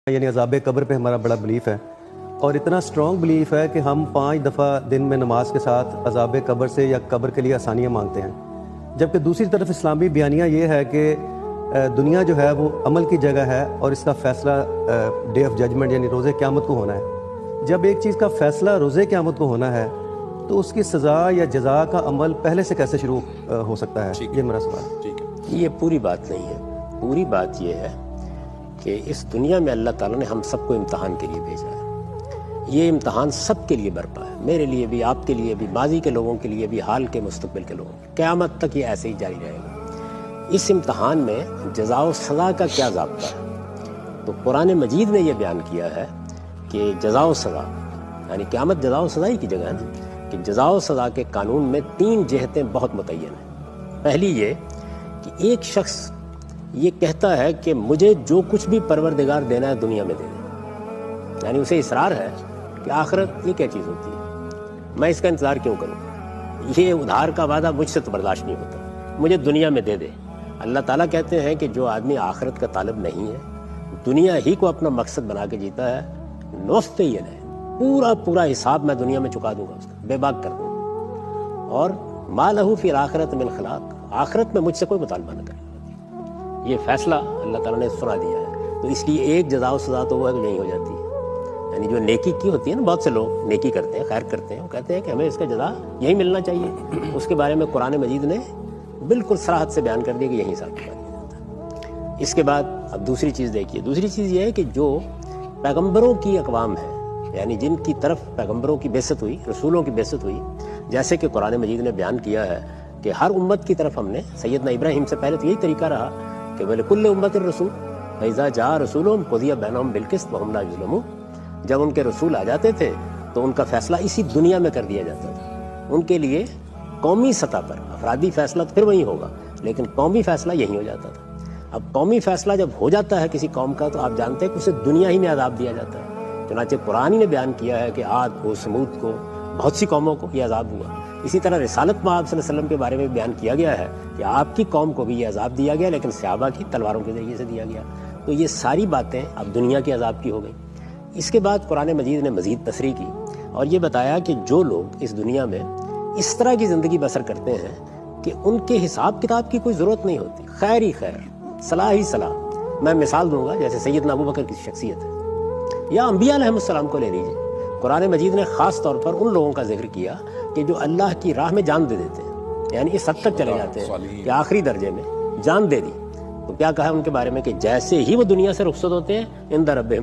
یعنی عذاب قبر پہ ہمارا بڑا بلیف ہے، اور اتنا سٹرونگ بلیف ہے کہ ہم 5 دفعہ دن میں نماز کے ساتھ عذاب قبر سے یا قبر کے لیے آسانیاں مانگتے ہیں. جبکہ دوسری طرف اسلامی بیانیہ یہ ہے کہ دنیا جو ہے وہ عمل کی جگہ ہے اور اس کا فیصلہ ڈے آف ججمنٹ یعنی روز قیامت کو ہونا ہے. جب ایک چیز کا فیصلہ روز قیامت کو ہونا ہے تو اس کی سزا یا جزا کا عمل پہلے سے کیسے شروع ہو سکتا ہے؟ یہ میرا سوال ہے. یہ پوری بات نہیں ہے. پوری بات یہ ہے کہ اس دنیا میں اللہ تعالیٰ نے ہم سب کو امتحان کے لیے بھیجا ہے. یہ امتحان سب کے لیے برپا ہے، میرے لیے بھی، آپ کے لیے بھی، ماضی کے لوگوں کے لیے بھی، حال کے مستقبل کے لوگوں کے، قیامت تک یہ ایسے ہی جاری رہے گا. اس امتحان میں جزا و سزا کا کیا ضابطہ ہے؟ تو قرآن مجید نے یہ بیان کیا ہے کہ جزا و سزا یعنی قیامت جزا و سزا ہی کی جگہ ہے نا، کہ جزا و سزا کے قانون میں 3 جہتیں بہت متعین ہیں. پہلی یہ کہ ایک شخص یہ کہتا ہے کہ مجھے جو کچھ بھی پروردگار دینا ہے دنیا میں دے دے، یعنی اسے اصرار ہے کہ آخرت یہ کیا چیز ہوتی ہے، میں اس کا انتظار کیوں کروں، یہ ادھار کا وعدہ مجھ سے تو برداشت نہیں ہوتا، مجھے دنیا میں دے دے. اللہ تعالیٰ کہتے ہیں کہ جو آدمی آخرت کا طالب نہیں ہے، دنیا ہی کو اپنا مقصد بنا کے جیتا ہے، نوست یہ ہے پورا حساب میں دنیا میں چکا دوں گا، اس کا بے باک کر دوں گا، اور ما لہ فی الآخرۃ من خلاق، آخرت میں مجھ سے کوئی مطالبہ نہ کرے. یہ فیصلہ اللہ تعالیٰ نے سنا دیا ہے. تو اس لیے ایک جزا و سزا تو وہ ہے کہ نہیں ہو جاتی ہے. یعنی جو نیکی کی ہوتی ہے نا، بہت سے لوگ نیکی کرتے ہیں، خیر کرتے ہیں، وہ کہتے ہیں کہ ہمیں اس کا جزا یہی ملنا چاہیے. اس کے بارے میں قرآن مجید نے بالکل صراحت سے بیان کر دیا کہ یہی حساب کیا جاتا ہے. اس کے بعد اب دوسری چیز دیکھیے. دوسری چیز یہ ہے کہ جو پیغمبروں کی اقوام ہے، یعنی جن کی طرف پیغمبروں کی بعثت ہوئی، رسولوں کی بعثت ہوئی، جیسے کہ قرآن مجید نے بیان کیا ہے کہ ہر امت کی طرف ہم نے، سیدنا ابراہیم سے پہلے تو یہی طریقہ رہا کہ وَلِكُلِّ أُمَّةٍ رَسُولٌ فَإِذَا جَاءَ رَسُولُهُمْ قُضِيَ بَيْنَهُمْ بِالْقِسْطِ وَهُمْ لَا يُظْلَمُونَ. جب ان کے رسول آ جاتے تھے تو ان کا فیصلہ اسی دنیا میں کر دیا جاتا تھا. ان کے لیے قومی سطح پر افرادی فیصلہ تو پھر وہیں ہوگا، لیکن قومی فیصلہ یہی ہو جاتا تھا. اب قومی فیصلہ جب ہو جاتا ہے کسی قوم کا تو آپ جانتے ہیں کہ اسے دنیا ہی میں عذاب دیا جاتا ہے. چنانچہ قرآن ہی نے بیان کیا ہے کہ عاد کو، سمود کو، بہت سی قوموں کو یہ عذاب ہوا. اسی طرح رسالت میں آپ صلی اللہ علیہ وسلم کے بارے میں بیان کیا گیا ہے کہ آپ کی قوم کو بھی یہ عذاب دیا گیا، لیکن صحابہ کی تلواروں کے ذریعے سے دیا گیا. تو یہ ساری باتیں اب دنیا کے عذاب کی ہو گئی. اس کے بعد قرآن مجید نے مزید تصریح کی اور یہ بتایا کہ جو لوگ اس دنیا میں اس طرح کی زندگی بسر کرتے ہیں کہ ان کے حساب کتاب کی کوئی ضرورت نہیں ہوتی، خیر ہی خیر، صلاح ہی صلاح. میں مثال دوں گا، جیسے سیدنا ابو بکر کی شخصیت ہے، یا انبیاء علیہ السلام کو لے لیجیے. قرآن مجید نے خاص طور پر ان لوگوں کا ذکر کیا کہ جو اللہ کی راہ میں جان دے دیتے ہیں، یعنی اس حد تک چلے جاتے ہیں کہ آخری درجے میں جان دے دی. تو کیا کہا ان کے بارے میں کہ جیسے ہی وہ دنیا سے رخصت ہوتے ہیں عند ربہم